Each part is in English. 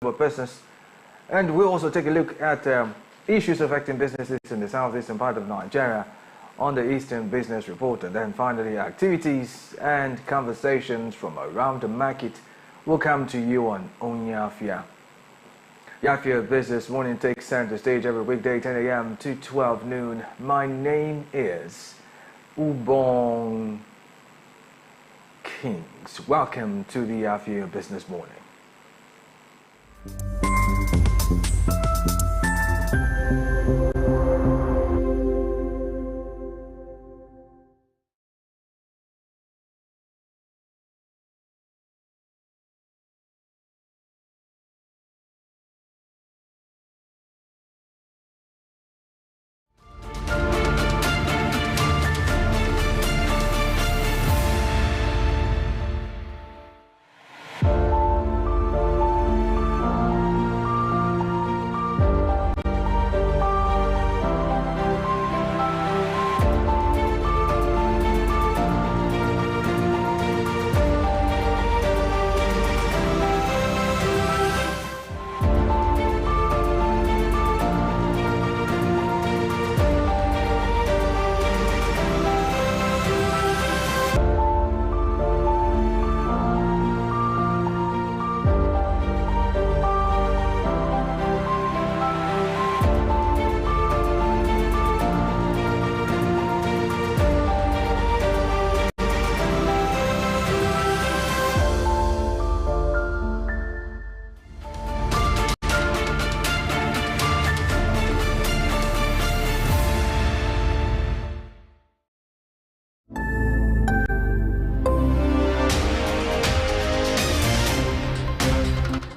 business, and we'll also take a look at issues affecting businesses in the southeastern part of Nigeria on the Eastern Business Report, and then finally activities and conversations from around the market will come to you on Afia. Afia Business Morning takes center stage every weekday 10 a.m. to 12 noon. My name is Ubong Kings. Welcome to the Afia Business Morning.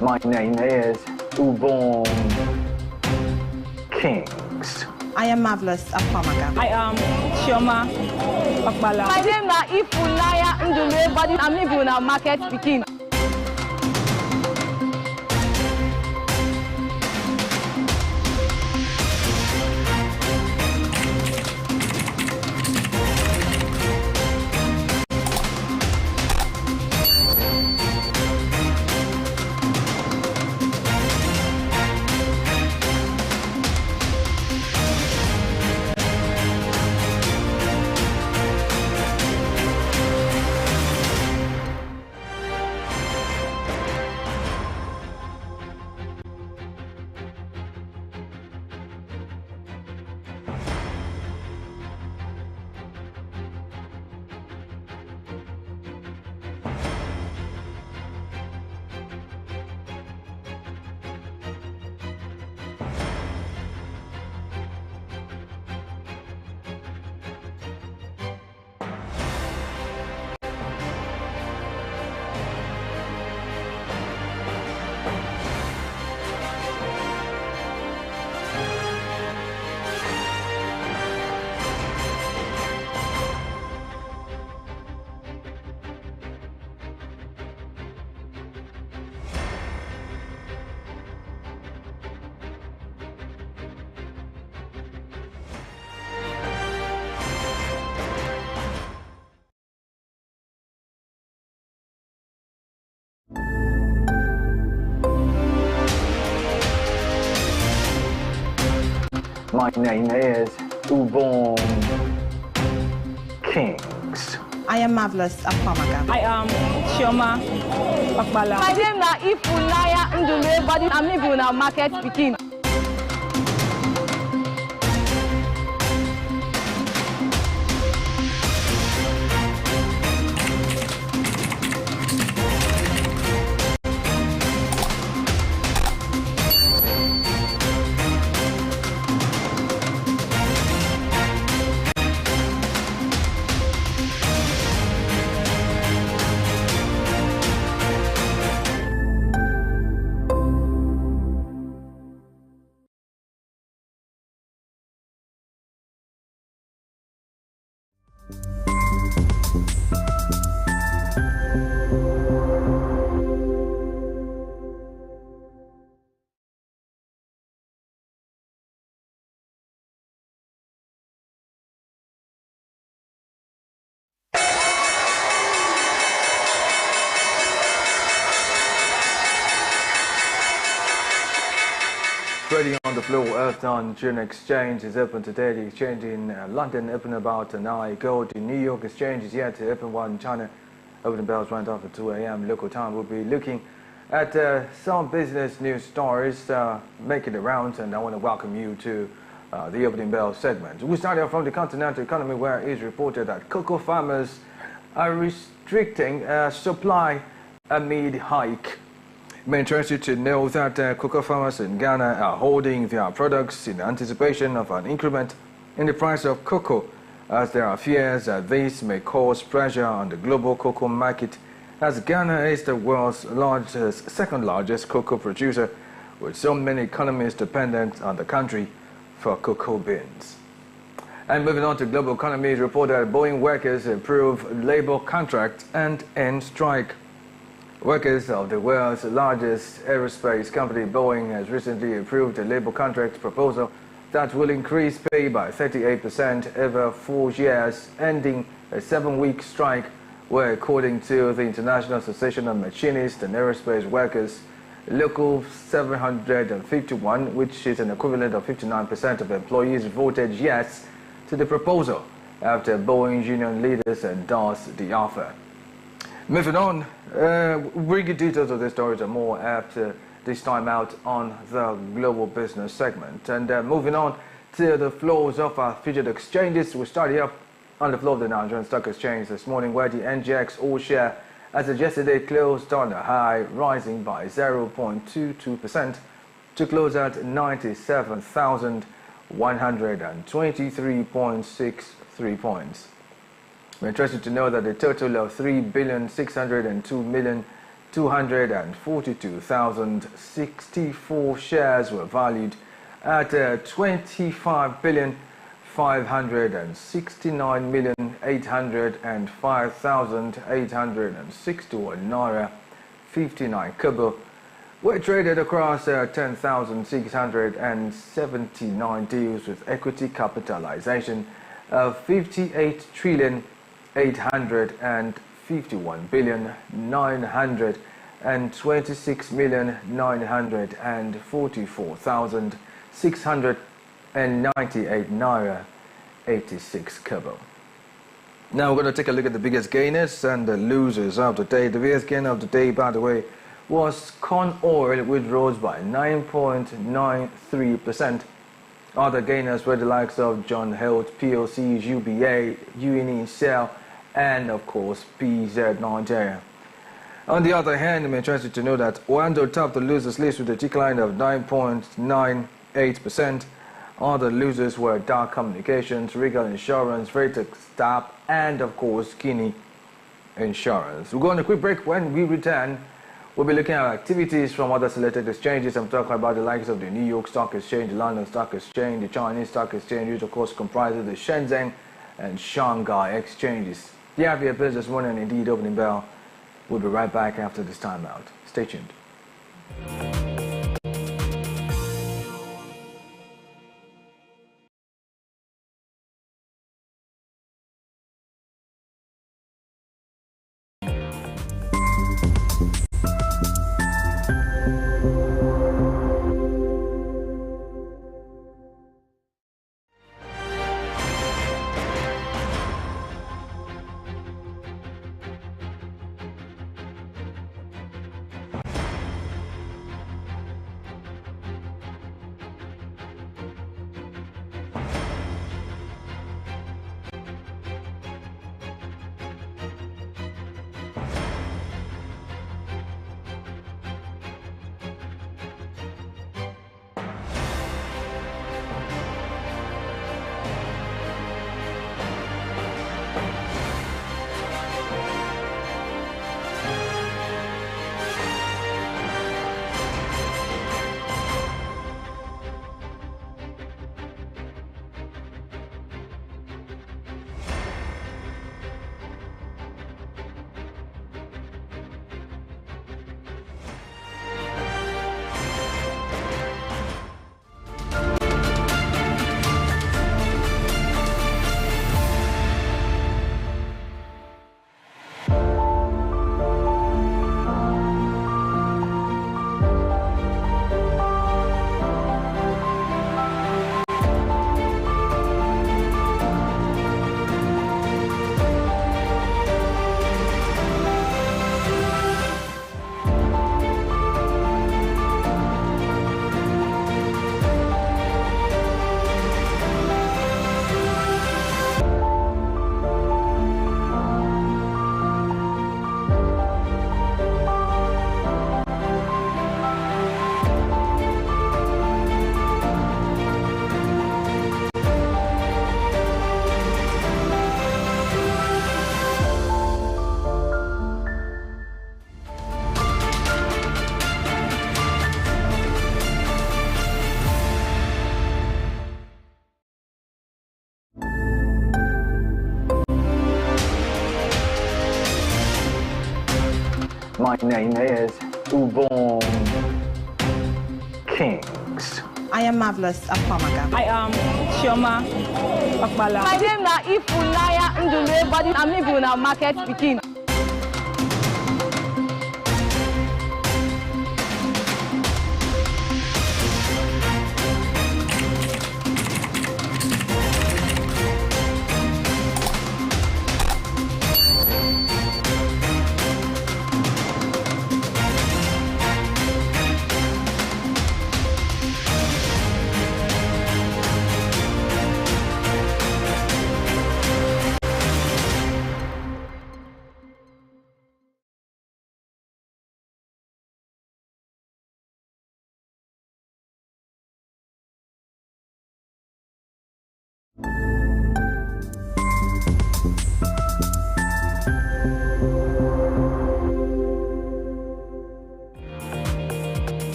My name is Ubong Kings. I am Marvelous Afamaga. I am Shioma Akbala. My name is Ifulaya Ndule, but I'm living in a market speaking. My name is Ubong Kings. I am Marvelous Afamaga. I am Shioma Akbala. My name is Ifulaya Ndule, but I'm living in a market speaking. Trading on the floor, Earth June Exchange is open today. The exchange in London opened about 9 ago. The New York Exchange is yet to open, while in China opening bells right after 2 a.m. local time. We'll be looking at some business news stories making the rounds, and I want to welcome you to the opening bell segment. We start out from the continental economy, where it is reported that cocoa farmers are restricting supply amid hike. I'm interested to know that cocoa farmers in Ghana are holding their products in anticipation of an increment in the price of cocoa, as there are fears that this may cause pressure on the global cocoa market, as Ghana is the world's second largest cocoa producer, with so many economies dependent on the country for cocoa beans. And moving on to global economy, it reported that Boeing workers approve labor contract and end strike. Workers of the world's largest aerospace company, Boeing, has recently approved a labor contract proposal that will increase pay by 38% over 4 years, ending a 7-week strike, where, according to the International Association of Machinists and Aerospace Workers, Local 751, which is an equivalent of 59% of employees, voted yes to the proposal after Boeing union leaders endorsed the offer. Moving on, bring you details of the stories and more after this time out on the global business segment. And moving on to the floors of our featured exchanges, we start here on the floor of the Nigerian Stock Exchange this morning, where the NGX all share as of yesterday closed on a high, rising by 0.22% to close at 97,123.63 points. We're interested to know that a total of 3,602,242,064 shares were valued at 25,569,805,861 naira 59 kobo, were traded across 10,679 deals with equity capitalization of 58,951,944,698 naira 86 kobo. Now we're going to take a look at the biggest gainers and the losers of the day. The biggest gainer of the day, by the way, was corn oil, which rose by 9.93%. Other gainers were the likes of John Health, PLC, UBA, UNE Cell, and of course PZ Nigeria. On the other hand, I'm interested to know that Wando topped the losers list with a decline of 9.98%. Other losers were Dark Communications, Regal Insurance, Vertex Stap, and of course Guinea Insurance. We'll go on a quick break. When we return, we'll be looking at activities from other selected exchanges. I'm talking about the likes of the New York Stock Exchange, the London Stock Exchange, the Chinese Stock Exchange, which of course comprises the Shenzhen and Shanghai exchanges. The Afia Business Morning and indeed opening bell. We'll be right back after this time out. Stay tuned. My name is Ubon Kings. I am Marvelous Apamaga. I am Chioma Okpala. My name na Ifunaya Ndule, but I'm living na market pikin.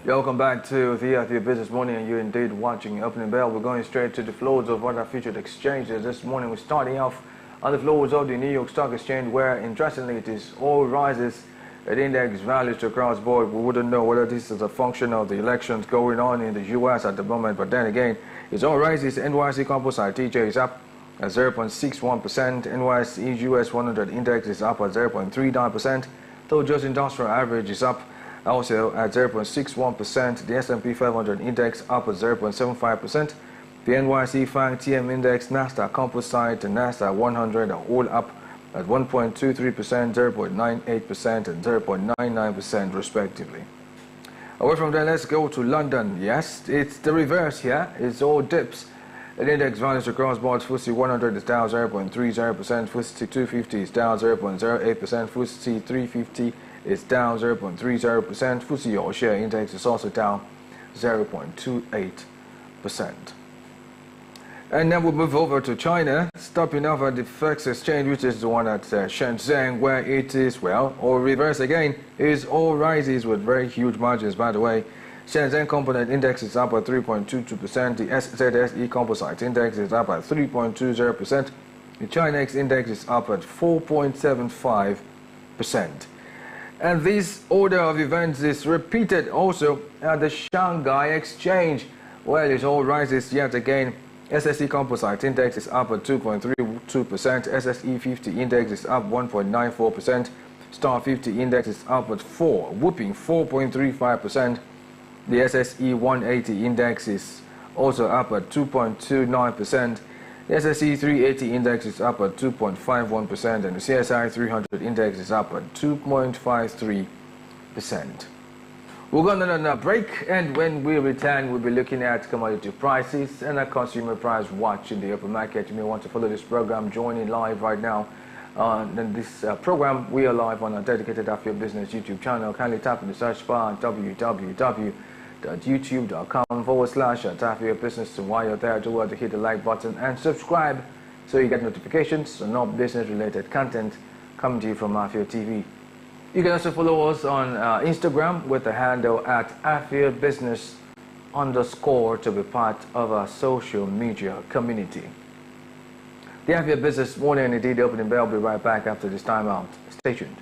Welcome back to the Afia Business Morning, and you're indeed watching Opening Bell. We're going straight to the floors of other featured exchanges. This morning we're starting off on the floors of the New York Stock Exchange, where interestingly it is all rises at index values across board. We wouldn't know whether this is a function of the elections going on in the US at the moment, but then again it's all rises. NYC Composite TJ is up at 0.61%. NYC US 100 index is up at 0.39%. Dow Jones Industrial Average is up also at 0.61%. The S&P 500 index up at 0.75%. The NYC FANG TM index, Nasdaq Composite, and Nasdaq 100 are all up at 1.23%, 0.98%, and 0.99% respectively. Away from there, let's go to London. Yes, it's the reverse here. It's all dips. The index values across boards. FTSE 100 is down 0.30%. FTSE 250 is down 0.08%. FTSE 350 is down 0.30%. FTSE All-Share Index is also down 0.28%. And then we'll move over to China, stopping off at the FX exchange, which is the one at Shenzhen, where it is, well, or reverse again, is all rises with very huge margins, by the way. Shenzhen Component Index is up at 3.22%. The SZSE Composite Index is up at 3.20%. The Chinex Index is up at 4.75%. And this order of events is repeated also at the Shanghai Exchange, where it all rises yet again. SSE Composite Index is up at 2.32%. SSE 50 Index is up 1.94%. Star 50 Index is up at whooping 4.35%. The SSE 180 Index is also up at 2.29%. The SSE 380 Index is up at 2.51%, and the CSI 300 Index is up at 2.53%. We're going on a break, and when we return, we'll be looking at commodity prices and a consumer price watch in the open market. You may want to follow this program, join in live right now. In this program, we are live on our dedicated Afia Business YouTube channel. Kindly tap in the search bar at www.youtube.com/Afia Business, and while you're there, do want to hit the like button and subscribe so you get notifications on all business-related content coming to you from Afia TV. You can also follow us on Instagram with the handle at Afia Business _ to be part of our social media community. The Afia Business Morning and indeed the Opening Bell will be right back after this time out. Stay tuned.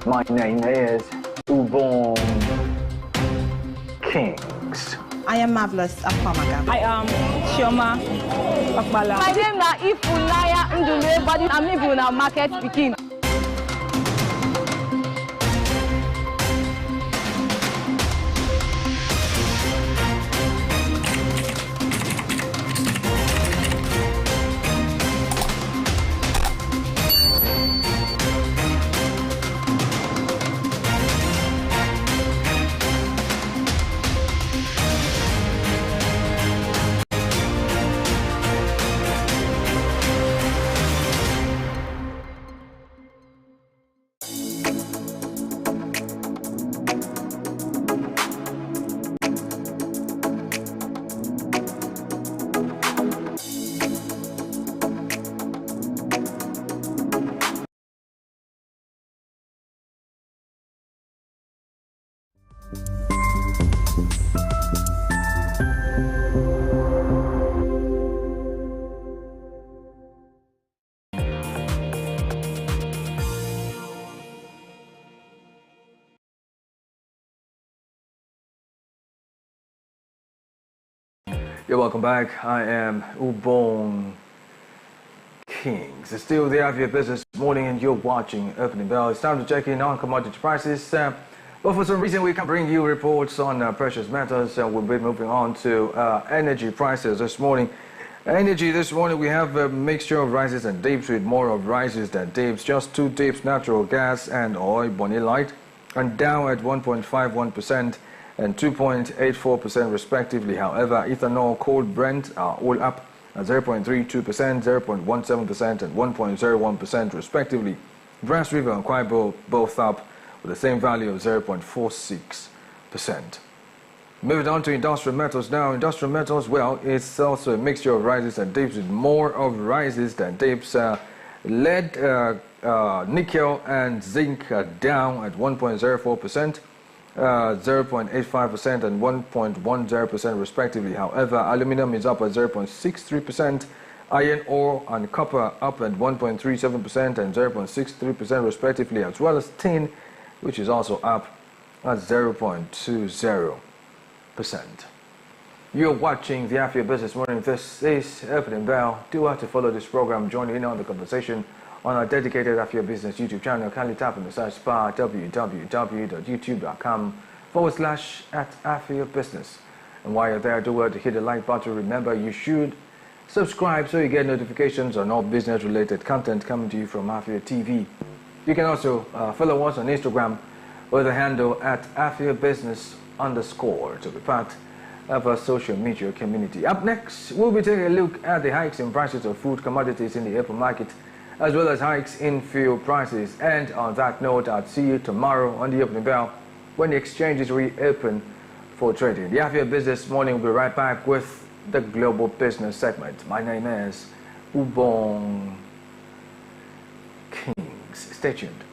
My name is Ubon Kings. I am Marvelous Akwamaga. I am Chioma Okpala. My name na Ifunaya Ndulebody. I'm living in a market pikin. You're welcome back. I am Ubon Kings. It's still the Afia Business Morning and you're watching Opening Bell. It's time to check in on commodity prices. But for some reason we can't bring you reports on precious metals. We'll be moving on to energy prices this morning. Energy this morning we have a mixture of rises and dips with more of rises than dips. Just 2 dips, natural gas and oil, Bonnie Light, and down at 1.51%. and 2.84% respectively. However, ethanol, cold Brent are all up at 0.32%, 0.17% and 1.01% respectively. Brass River and Kwaibo both up with the same value of 0.46%. Moving on to industrial metals now. Industrial metals, well, it's also a mixture of rises and dips with more of rises than dips. Lead, nickel and zinc are down at 1.04%. 0.85% and 1.10% respectively. However, aluminum is up at 0.63%, iron ore and copper up at 1.37% and 0.63% respectively, as well as tin, which is also up at 0.20%. You're watching the Afia Business Morning. This is Opening Bell. Do have to follow this program. Join in on the conversation on our dedicated Afia Business YouTube channel. Kindly tap in the search bar www.youtube.com/@Afia Business. And while you're there, do well to hit the like button. Remember, you should subscribe so you get notifications on all business-related content coming to you from Afia TV. You can also follow us on Instagram with the handle @AfiaBusiness_ to be part of our social media community. Up next, we'll be taking a look at the hikes in prices of food commodities in the open market, as well as hikes in fuel prices. And on that note, I'll see you tomorrow on the Opening Bell when the exchanges reopen for trading. The Afia Business Morning will be right back with the Global Business segment. My name is Ubon Kings. Stay tuned.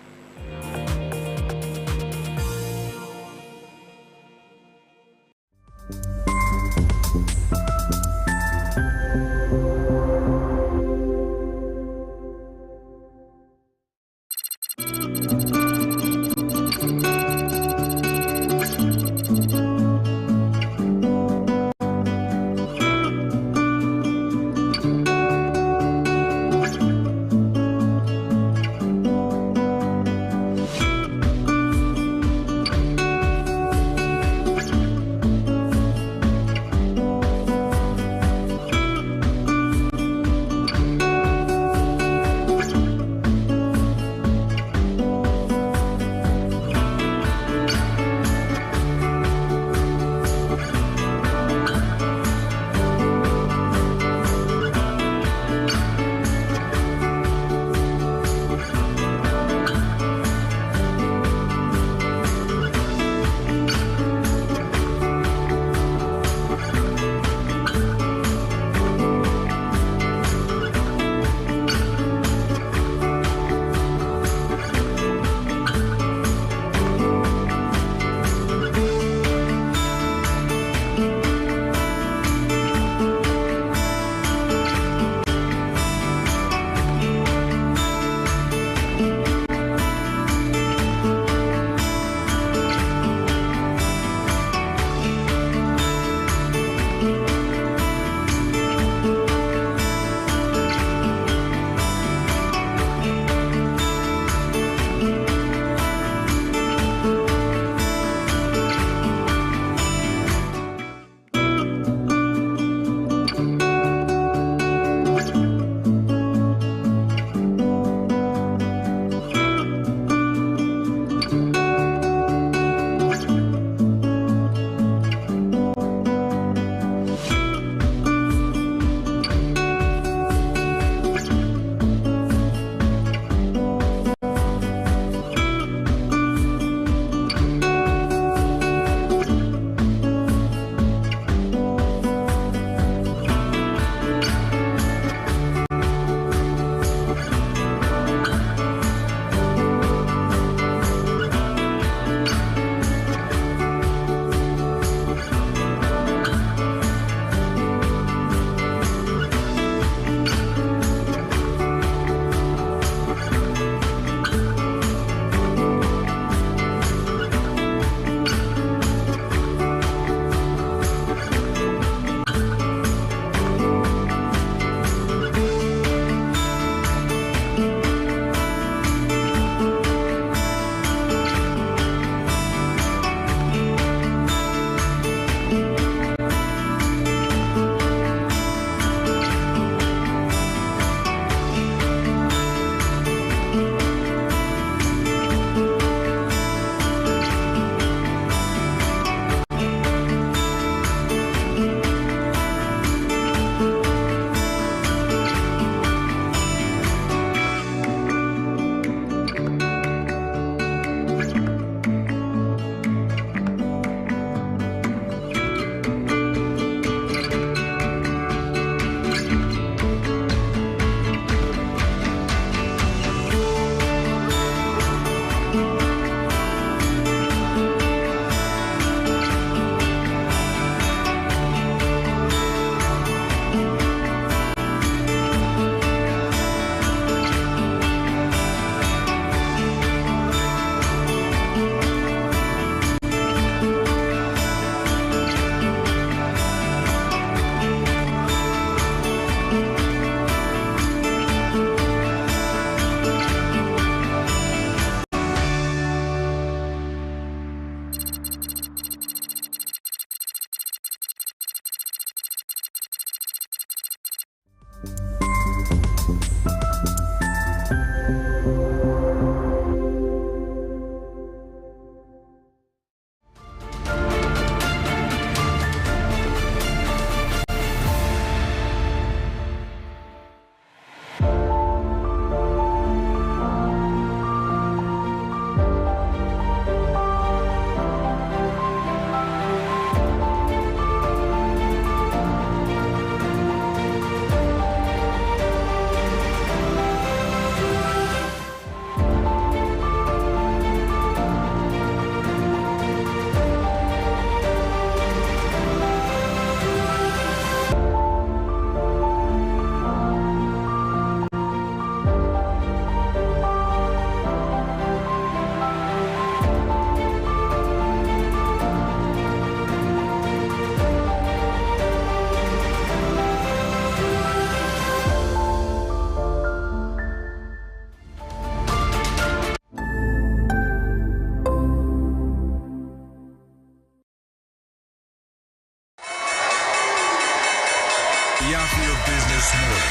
Business Morning.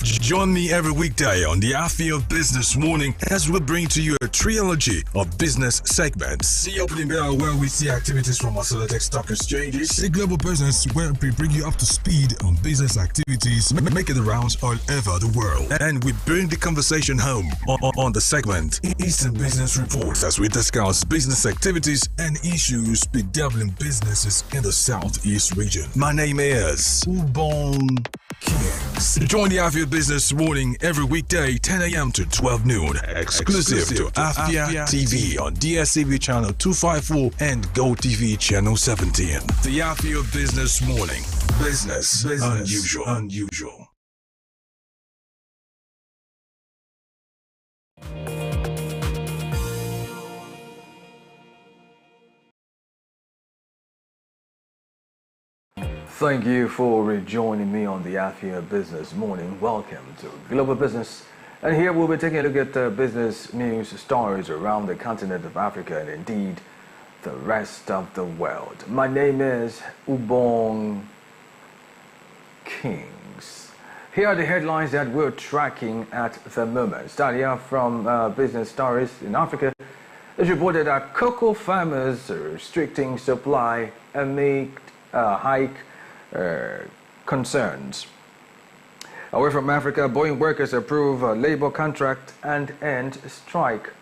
Join me every weekday on the Afia Business Morning as we bring to you a trilogy of business segments. The opening bell where we see activities from our selected stock exchanges. The global business where we bring you up to speed on business activities, making the rounds all over the world. And we bring the conversation home on the segment Eastern Business Report as we discuss business activities and issues bedeviling businesses in the Southeast region. My name is Ubon Kings. Join the Afia Business Morning every weekday 10 a.m. to 12 noon. Exclusive to Afia TV on DSTV channel 254 and GoTV channel 17. The Afia Business Morning. Business unusual. Thank you for rejoining me on the Afia Business Morning. Welcome to Global Business. And here we'll be taking a look at business news stories around the continent of Africa and indeed the rest of the world. My name is Ubong Kings. Here are the headlines that we're tracking at the moment. Starting off from business stories in Africa, it's reported that cocoa farmers are restricting supply amid hike concerns. Away from Africa, Boeing workers approve a labor contract and end strike.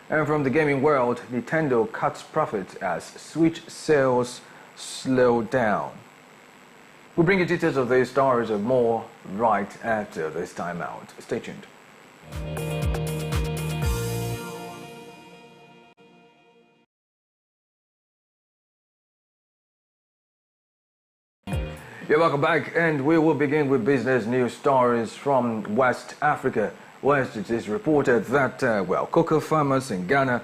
And from the gaming world, Nintendo cuts profit as Switch sales slow down. We'll bring you details of these stories and more right after this time out. Stay tuned. Yeah, welcome back, and we will begin with business news stories from West Africa, where it is reported that, cocoa farmers in Ghana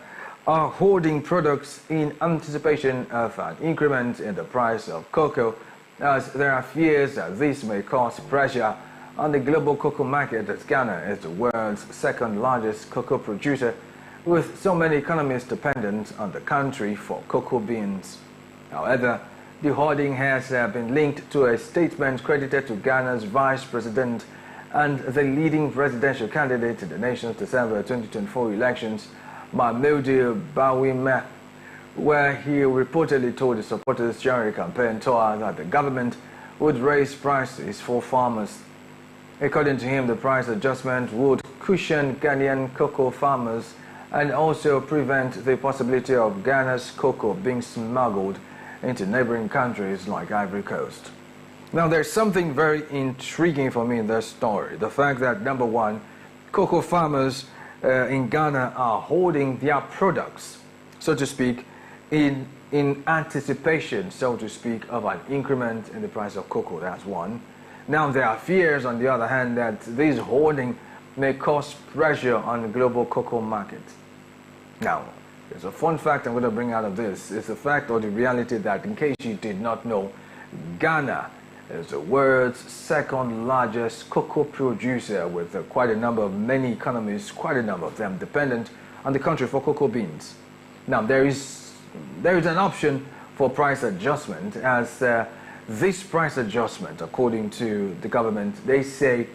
are hoarding products in anticipation of an increment in the price of cocoa, as there are fears that this may cause pressure on the global cocoa market, as Ghana is the world's second largest cocoa producer, with so many economies dependent on the country for cocoa beans. However, the hoarding has been linked to a statement credited to Ghana's vice president and the leading presidential candidate in the nation's December 2024 elections, Mahmoud Bawumia, where he reportedly told the supporters during the campaign tour that the government would raise prices for farmers. According to him, the price adjustment would cushion Ghanaian cocoa farmers and also prevent the possibility of Ghana's cocoa being smuggled into neighboring countries like Ivory Coast. Now, there's something very intriguing for me in this story. The fact that, number one, cocoa farmers in Ghana are holding their products, so to speak, in anticipation, so to speak, of an increment in the price of cocoa. That's one. Now, there are fears, on the other hand, that this hoarding may cause pressure on the global cocoa market. Now, there's a fun fact I'm going to bring out of this. It's the fact or the reality that, in case you did not know, Ghana is the world's second largest cocoa producer, with quite a number of many economies, quite a number of them dependent on the country for cocoa beans. Now, there is an option for price adjustment, as this price adjustment, according to the government, they say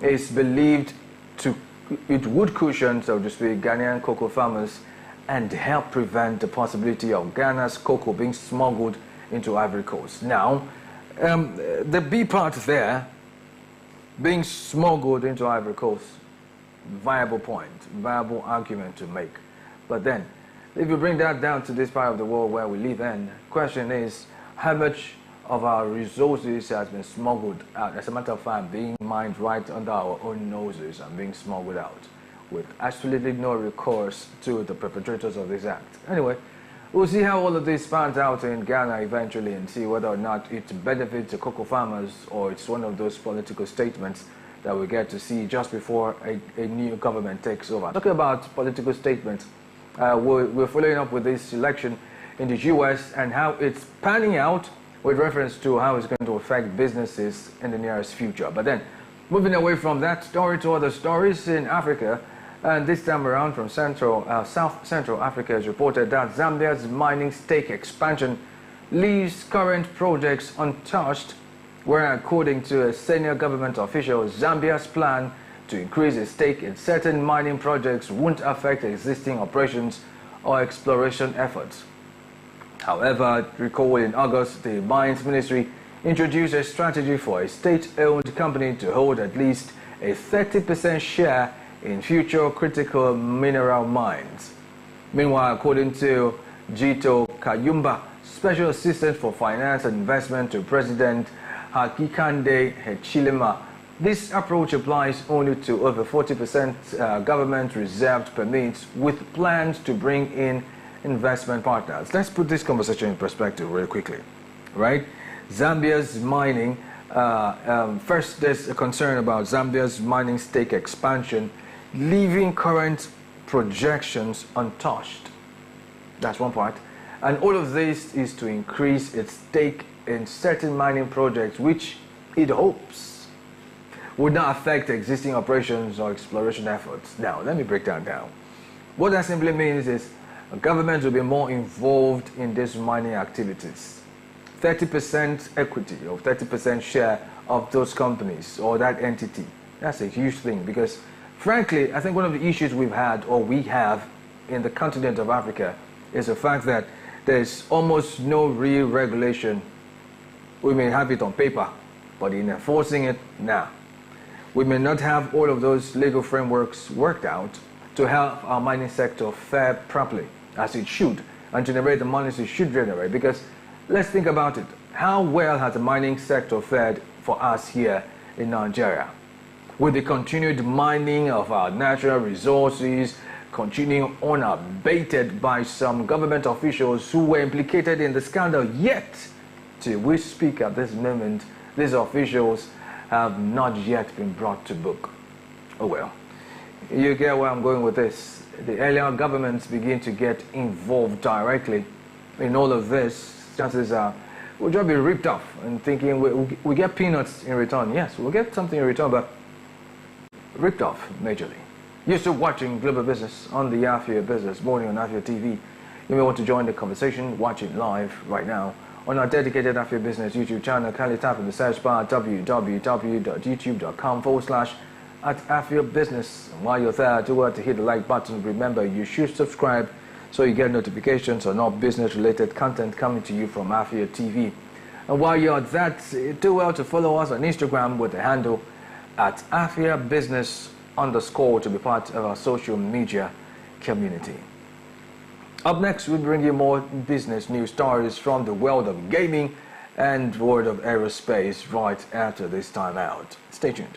is believed it would cushion, so to speak, Ghanaian cocoa farmers and help prevent the possibility of Ghana's cocoa being smuggled into Ivory Coast. Now, the B part there, being smuggled into Ivory Coast, viable point, viable argument to make. But then, if you bring that down to this part of the world where we live in, the question is, how much of our resources has been smuggled out? As a matter of fact, being mined right under our own noses and being smuggled out, with absolutely no recourse to the perpetrators of this act. Anyway, we'll see how all of this pans out in Ghana eventually and see whether or not it benefits the cocoa farmers or it's one of those political statements that we get to see just before a new government takes over. Talking about political statements, we're following up with this election in the US and how it's panning out with reference to how it's going to affect businesses in the nearest future. But then, moving away from that story to other stories in Africa, and this time around from South Central Africa, has reported that Zambia's mining stake expansion leaves current projects untouched where according to a senior government official, Zambia's plan to increase its stake in certain mining projects won't affect existing operations or exploration efforts. However, recall in August, the Mines Ministry introduced a strategy for a state-owned company to hold at least a 30% share in future critical mineral mines. Meanwhile, according to Jito Kayumba, Special Assistant for Finance and Investment to President Hakikande Hichilema, this approach applies only to over 40% government-reserved permits with plans to bring in investment partners. Let's put this conversation in perspective really quickly, right? Zambia's mining, first there's a concern about Zambia's mining stake expansion, leaving current projections untouched. That's one part. And all of this is to increase its stake in certain mining projects, which it hopes would not affect existing operations or exploration efforts. Now, let me break that down. What that simply means is government will be more involved in these mining activities. 30% equity or 30% share of those companies or that entity. That's a huge thing because, frankly, I think one of the issues we've had or we have in the continent of Africa is the fact that there's almost no real regulation. We may have it on paper, but in enforcing it, nah. We may not have all of those legal frameworks worked out to help our mining sector fare properly, as it should, and generate the monies it should generate. Because let's think about it. How well has the mining sector fared for us here in Nigeria? With the continued mining of our natural resources, continuing unabated by some government officials who were implicated in the scandal, yet, till we speak at this moment, these officials have not yet been brought to book. Oh well, you get where I'm going with this. The earlier governments begin to get involved directly in all of this, chances are we'll just be ripped off and thinking we get peanuts in return. Yes, we'll get something in return, but ripped off majorly. You're still watching Global Business on the Afia Business Morning on Afia TV. You may want to join the conversation, watch it live right now on our dedicated Afia Business YouTube channel. Kindly type in the search bar www.youtube.com/@Afia Business. And while you're there, do well to hit the like button. Remember, you should subscribe so you get notifications on all business-related content coming to you from Afia TV. And while you're at that, do well to follow us on Instagram with the handle @Afia Business _ to be part of our social media community. Up next, we bring you more business news stories from the world of gaming and world of aerospace right after this time out. Stay tuned.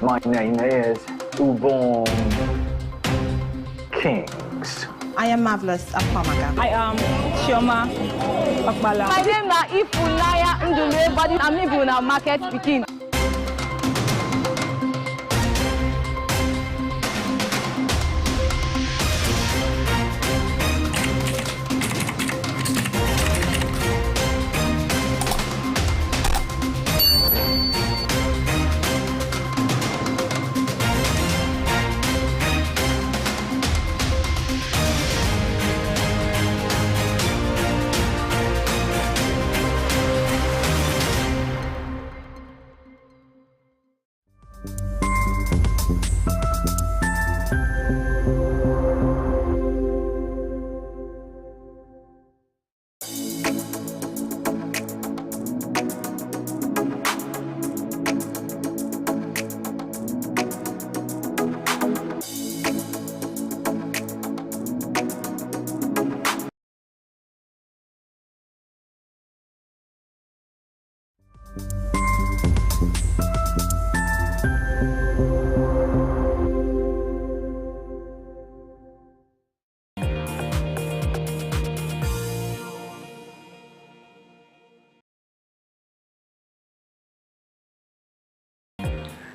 My name is Ubon Kings. I am Marvelous Afia. I am Chioma Okpala. My name na Ifunaya Ndume, but I'm living in a market pikin.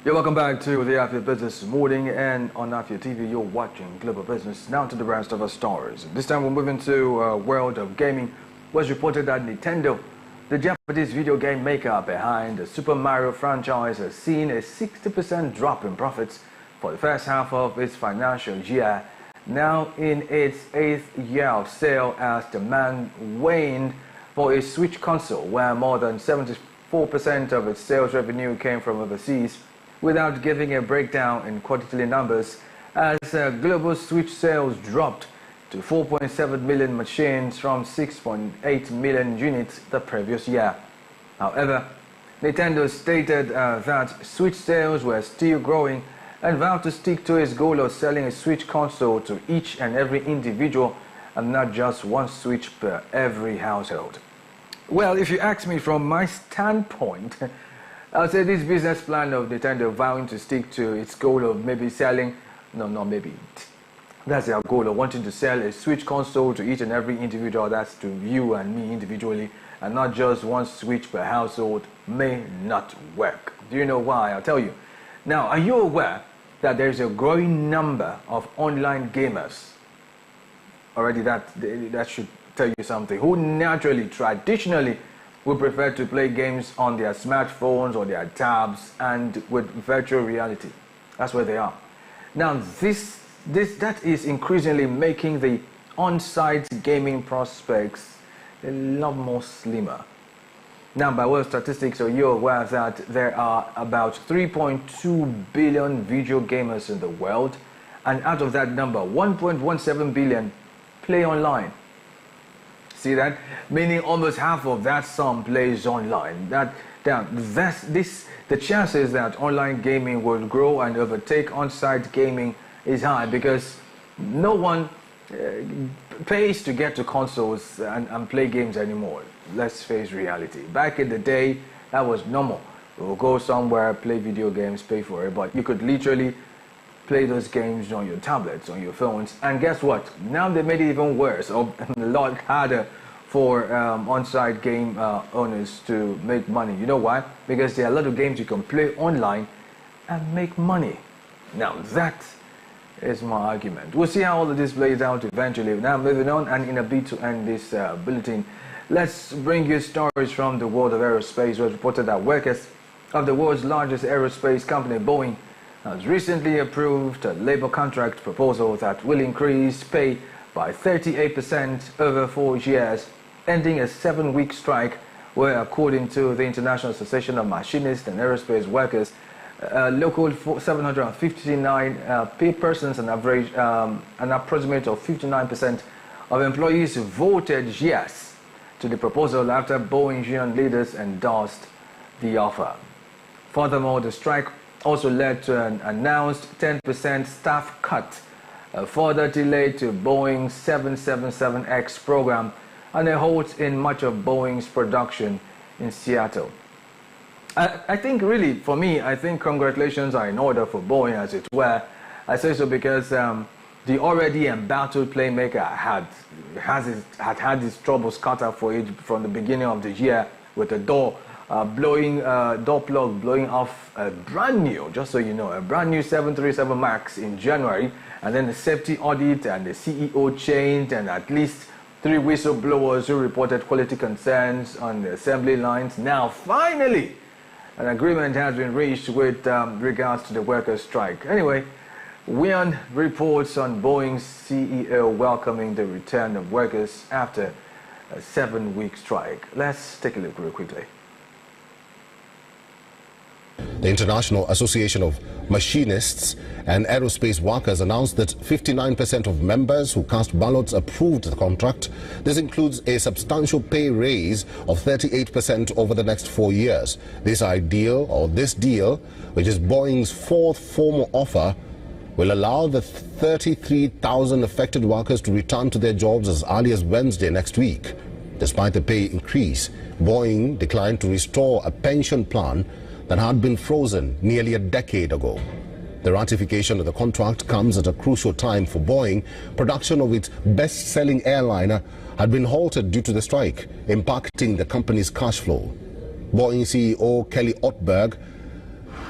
You're welcome back to the Afia Business Morning, and on Afia TV you're watching Global Business. Now to the rest of our stories. This time we're moving to world of gaming. It was reported that Nintendo, the Japanese video game maker behind the Super Mario franchise, has seen a 60% drop in profits for the first half of its financial year, now in its 8th year of sale, as demand waned for a Switch console, where more than 74% of its sales revenue came from overseas. Without giving a breakdown in quarterly numbers, as global Switch sales dropped to 4.7 million machines from 6.8 million units the previous year. However, Nintendo stated that Switch sales were still growing and vowed to stick to its goal of selling a Switch console to each and every individual and not just one Switch per every household. Well, if you ask me from my standpoint, I'll say this business plan of Nintendo vowing to stick to its goal of maybe selling, that's their goal of wanting to sell a Switch console to each and every individual, that's to you and me individually, and not just one Switch per household, may not work. Do you know why? I'll tell you. Now, are you aware that there's a growing number of online gamers? Already that should tell you something. Who naturally, traditionally, would prefer to play games on their smartphones or their tabs and with virtual reality. That's where they are. Now, that is increasingly making the on-site gaming prospects a lot more slimmer. Now, by way of statistics, are you aware that there are about 3.2 billion video gamers in the world, and out of that number, 1.17 billion play online? See that? Meaning almost half of that sum plays online. The chances that online gaming will grow and overtake on-site gaming is high, because no one pays to get to consoles and play games anymore. Let's face reality. Back in the day, that was normal. We'll go somewhere, play video games, pay for it, but you could literally play those games on your tablets, on your phones. And guess what? Now they made it even worse, or a lot harder for on-site game owners to make money. You know why? Because there are a lot of games you can play online and make money. Now that is my argument. We'll see how all of this plays out eventually. Now moving on, and in a bit to end this bulletin, let's bring you stories from the world of aerospace. It was reported that workers of the world's largest aerospace company, Boeing, has recently approved a labor contract proposal that will increase pay by 38% over 4 years, ending a 7-week strike where, according to the International Association of Machinists and Aerospace Workers, local 759 pay persons, an approximate of 59% of employees voted yes to the proposal after Boeing union leaders endorsed the offer. Furthermore, the strike also led to an announced 10% staff cut, a further delay to Boeing's 777X program, and a halt in much of Boeing's production in Seattle. I think really, for me, I think congratulations are in order for Boeing, as it were. I say so because the already embattled playmaker had his troubles cut out for it from the beginning of the year, with the door plug blowing off a brand new, just so you know, a brand new 737 MAX in January, and then the safety audit and the CEO changed, and at least 3 whistleblowers who reported quality concerns on the assembly lines. Now, finally, an agreement has been reached with regards to the workers' strike. Anyway, WION reports on Boeing's CEO welcoming the return of workers after a 7-week strike. Let's take a look real quickly. The International Association of Machinists and Aerospace Workers announced that 59% of members who cast ballots approved the contract. This includes a substantial pay raise of 38% over the next 4 years. This deal, which is Boeing's 4th formal offer, will allow the 33,000 affected workers to return to their jobs as early as Wednesday next week. Despite the pay increase, Boeing declined to restore a pension plan that had been frozen nearly a decade ago. The ratification of the contract comes at a crucial time for Boeing. Production of its best-selling airliner had been halted due to the strike, impacting the company's cash flow. Boeing CEO Kelly Ortberg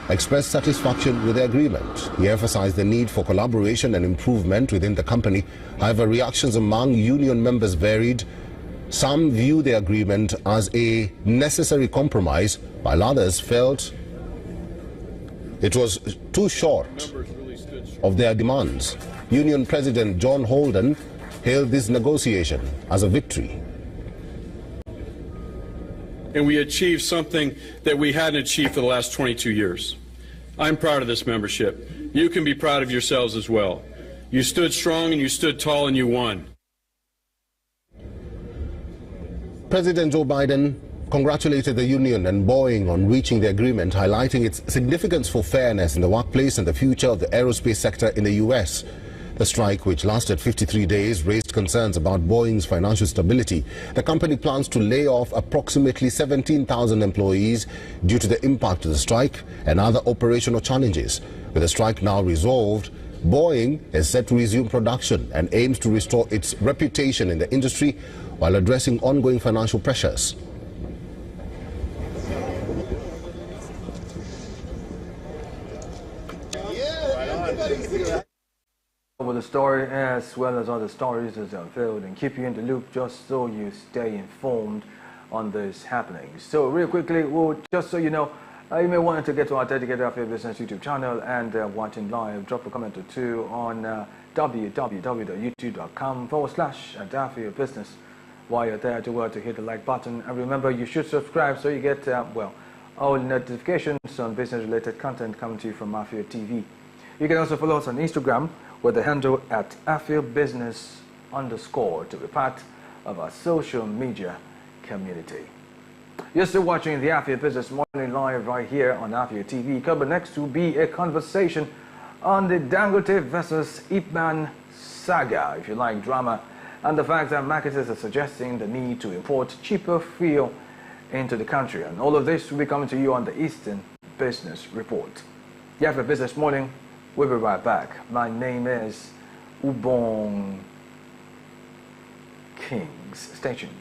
expressed satisfaction with the agreement. He emphasized the need for collaboration and improvement within the company. However, reactions among union members varied. Some view the agreement as a necessary compromise, while others felt it was too short of their demands. Union President John Holden hailed this negotiation as a victory. And we achieved something that we hadn't achieved for the last 22 years. I'm proud of this membership. You can be proud of yourselves as well. You stood strong and you stood tall and you won. President Joe Biden congratulated the union and Boeing on reaching the agreement, highlighting its significance for fairness in the workplace and the future of the aerospace sector in the U.S. The strike, which lasted 53 days, raised concerns about Boeing's financial stability. The company plans to lay off approximately 17,000 employees due to the impact of the strike and other operational challenges. With the strike now resolved, Boeing is set to resume production and aims to restore its reputation in the industry while addressing ongoing financial pressures. With the story as well as other stories as unfold, and keep you in the loop just so you stay informed on this happening. So real quickly, just so you know, you may want to get to our dedicated Afia Business YouTube channel and watching live. Drop a comment or two on www.youtube.com/Afia Business. While you're there, do well to hit the like button, and remember you should subscribe so you get all notifications on business-related content coming to you from Afia TV. You can also follow us on Instagram with the handle at Afia Business _ to be part of our social media community. You're still watching the Afia Business Morning Live right here on Afia TV. Coming next will be a conversation on the Dangote versus Ipman saga, if you like drama, and the fact that marketers are suggesting the need to import cheaper fuel into the country. And all of this will be coming to you on the Eastern Business Report. The Afia Business Morning. We'll be right back. My name is Ubong Kings. Stay tuned.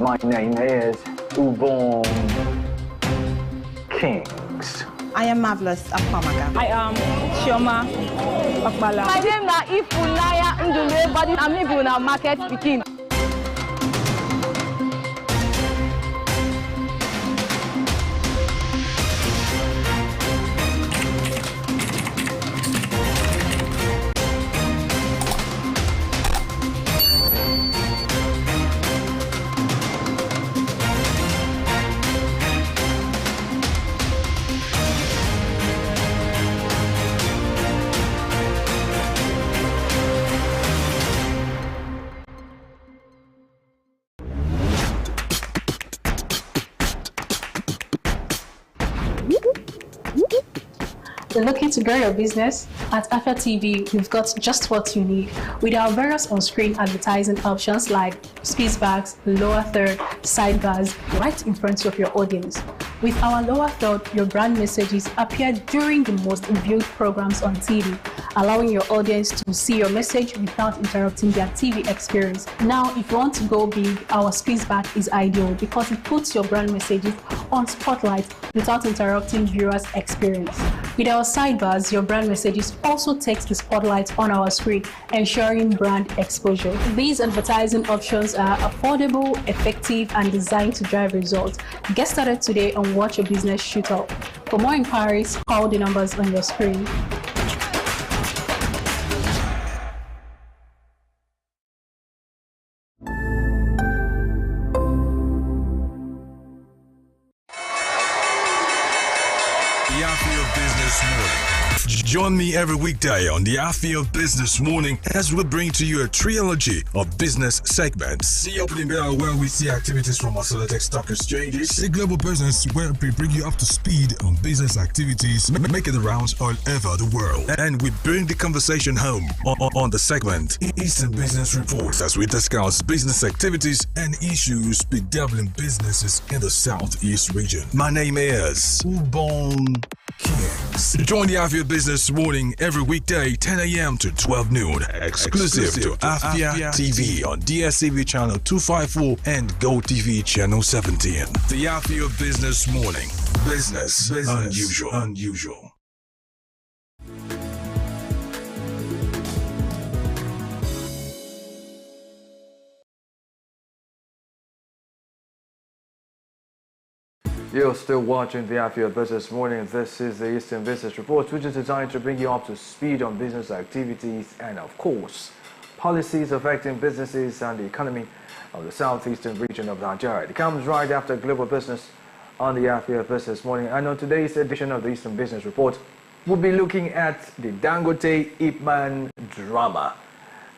My name is Ubon Kings. I am Marvelous Akwamaga. I am Chioma Okpala. My name na Ifunaya Ndume, but I'm living in market speaking. You're looking to grow your business? At Afia TV, we've got just what you need. With our various on-screen advertising options like speed bags, lower third, sidebars, right in front of your audience. With our lower third, your brand messages appear during the most viewed programs on TV, allowing your audience to see your message without interrupting their TV experience. Now, if you want to go big, our speed bag is ideal because it puts your brand messages on spotlight without interrupting viewers' experience. With our sidebars, your brand messages also takes the spotlight on our screen, ensuring brand exposure. These advertising options are affordable, effective, and designed to drive results. Get started today and watch your business shoot up. For more inquiries, call the numbers on your screen. The Afia Business Morning. Join me every weekday on the Afia Business Morning as we bring to you a trilogy of business segments. See opening bell where we see activities from our selected stock exchanges. The global business where we bring you up to speed on business activities, Making the rounds all over the world. And we bring the conversation home on the segment Eastern Business Reports as we discuss business activities and issues bedeviling businesses in the Southeast region. My name is Ubon Kings. Join the Afia Business Morning every weekday 10 a.m. to 12 noon. Exclusive to Afia TV on DSTV channel 254 and Go TV channel 17. The Afia Business Morning. Business unusual. You're still watching the Afia Business Morning. This is the Eastern Business Report, which is designed to bring you up to speed on business activities and, of course, policies affecting businesses and the economy of the southeastern region of Nigeria. It comes right after Global Business on the Afia Business Morning. And on today's edition of the Eastern Business Report, we'll be looking at the Dangote Ipman drama.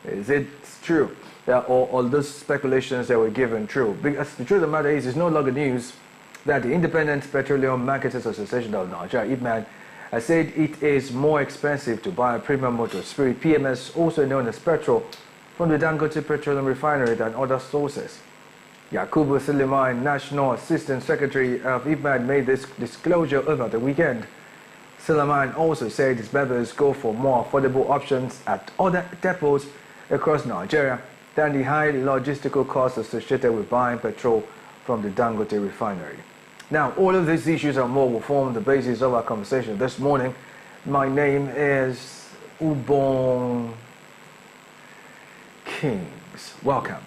Is it true? Or those speculations that were given true? Because the truth of the matter is, it's no longer news that the Independent Petroleum Marketers Association of Nigeria, IPMAN, has said it is more expensive to buy a premium motor spirit, PMS, also known as petrol, from the Dangote Petroleum Refinery than other sources. Yakubu Suleiman, National Assistant Secretary of IPMAN, made this disclosure over the weekend. Suleiman also said his members go for more affordable options at other depots across Nigeria than the high logistical costs associated with buying petrol from the Dangote Refinery. Now, all of these issues and more will form the basis of our conversation this morning. My name is Ubong Kings. Welcome.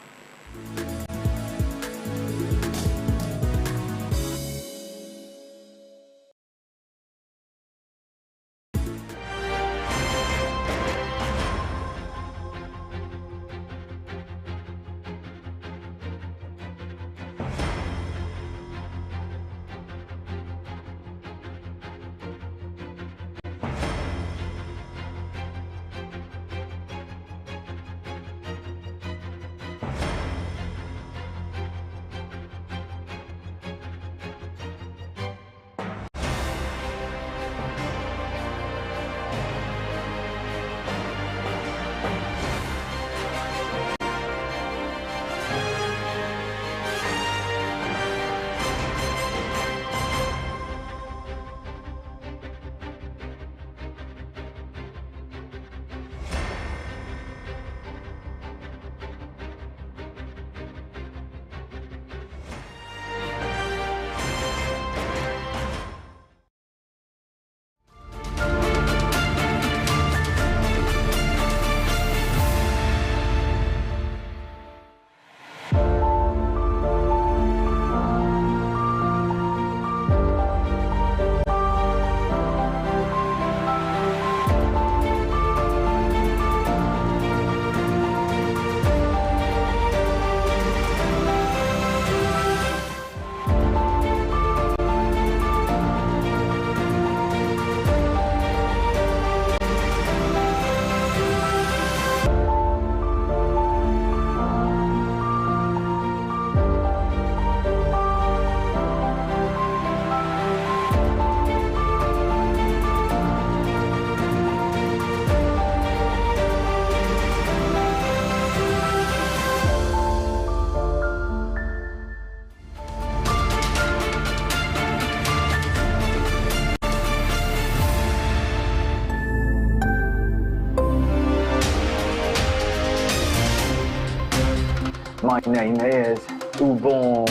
My name is Ubong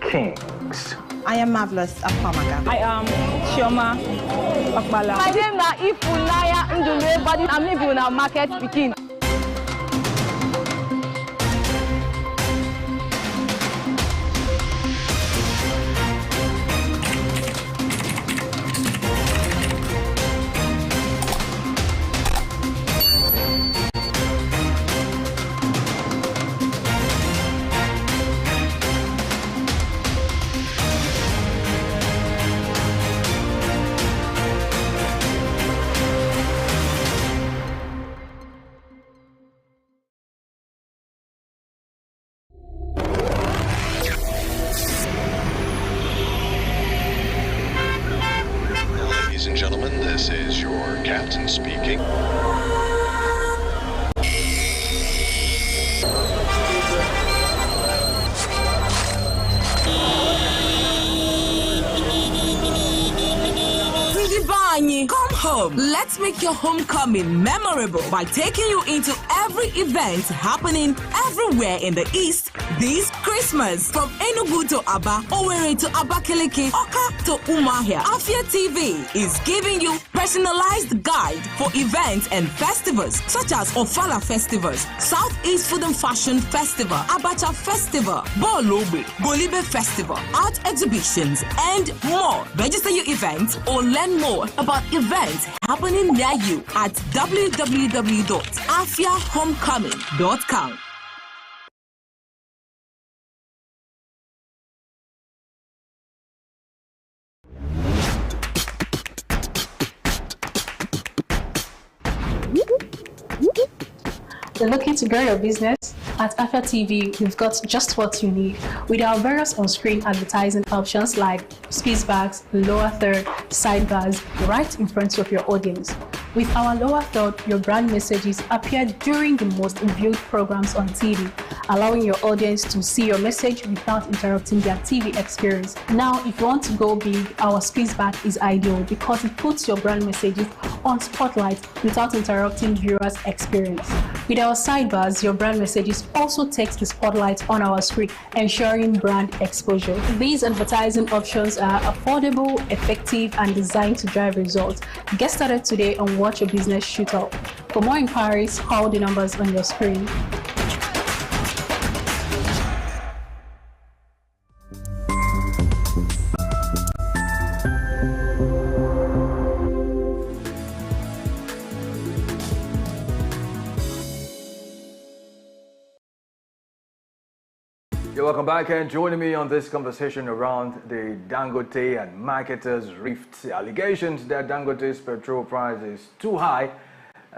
Kings. I am Marvelous Afamaga. I am Chioma Okpala. My name is Ifunaya Ndule, but I'm living in a market speaking. Ladies and gentlemen, this is your captain speaking. Come home. Let's make your homecoming memorable by taking you into every event happening everywhere in the East this Christmas. Christmas. From Enugu to Aba, Owerri to Abakaliki, Oka to Umahia, Afia TV is giving you personalized guide for events and festivals such as Ofala Festivals, Southeast Food and Fashion Festival, Abacha Festival, Bolobe, Golibe Festival, art exhibitions, and more. Register your event or learn more about events happening near you at www.afiahomecoming.com. You're looking to grow your business? At Afia TV, we've got just what you need. With our various on-screen advertising options like space bags, lower third, sidebars, right in front of your audience. With our lower third, your brand messages appear during the most viewed programs on TV, allowing your audience to see your message without interrupting their TV experience. Now, if you want to go big, our space bag is ideal because it puts your brand messages on spotlight without interrupting viewers' experience. With our sidebars, your brand messages also takes the spotlight on our screen, ensuring brand exposure. These advertising options are affordable, effective, and designed to drive results. Get started today and watch your business shoot up. For more inquiries, call the numbers on your screen. You're welcome back, and joining me on this conversation around the Dangote and marketers' rift allegations that Dangote's petrol price is too high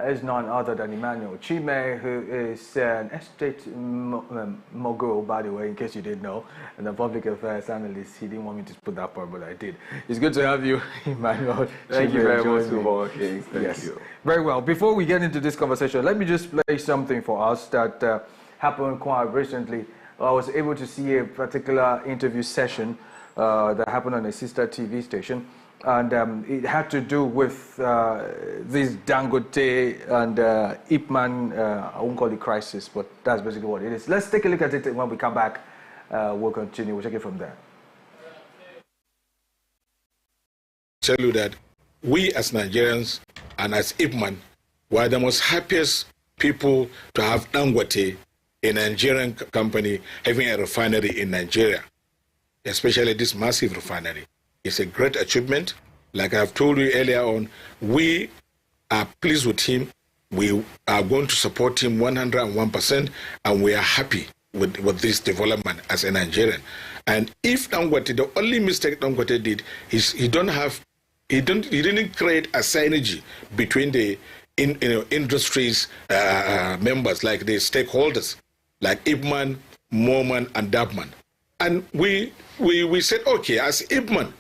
is none other than Emmanuel Chime, who is an estate mogul, by the way, in case you didn't know, and a public affairs analyst. He didn't want me to put that part, but I did. It's good to have you, Emmanuel. Thank you very much, King. Thank you. Very well. Before we get into this conversation, let me just play something for us that happened quite recently. I was able to see a particular interview session that happened on a sister TV station, and it had to do with this Dangote and Ipman, I won't call it crisis, but that's basically what it is. Let's take a look at it, and when we come back, we'll continue. We'll take it from there. Tell you that we as Nigerians and as Ipman were the most happiest people to have Dangote, a Nigerian company, having a refinery in Nigeria, especially this massive refinery. It's a great achievement. Like I've told you earlier on, we are pleased with him. We are going to support him 101%, and we are happy with this development as a Nigerian. And if Dangote, the only mistake Dangote did is he didn't create a synergy between the industry's members, like the stakeholders, like Ipman, Moman, and Dabman. And we said, okay, as Ipman,